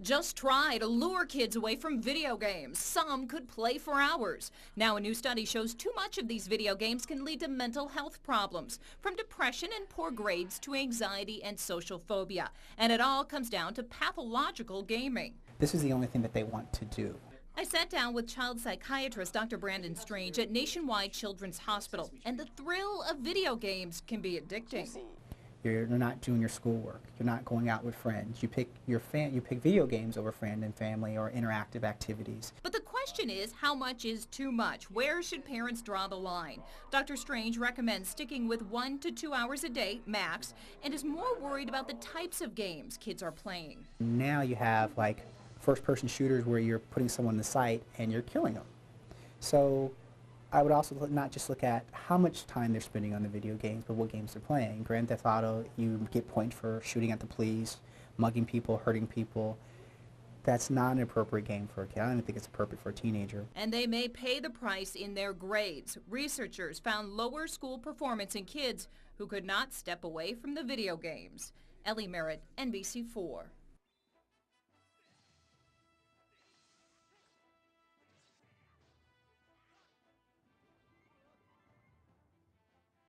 Just try to lure kids away from video games. Some could play for hours. Now a new study shows too much of these video games can lead to mental health problems, from depression and poor grades to anxiety and social phobia. And it all comes down to pathological gaming. This is the only thing that they want to do. I sat down with child psychiatrist Dr. Brandon Strange at Nationwide Children's Hospital, and the thrill of video games can be addicting. You're not doing your schoolwork. You're not going out with friends. You pick video games over friend and family or interactive activities. But the question is, how much is too much? Where should parents draw the line? Dr. Strange recommends sticking with 1 to 2 hours a day, max, and is more worried about the types of games kids are playing. Now you have like first-person shooters where you're putting someone in the sight and you're killing them. So I would also not just look at how much time they're spending on the video games, but what games they're playing. Grand Theft Auto, you get points for shooting at the police, mugging people, hurting people. That's not an appropriate game for a kid. I don't even think it's appropriate for a teenager. And they may pay the price in their grades. Researchers found lower school performance in kids who could not step away from the video games. Ellie Merritt, NBC4.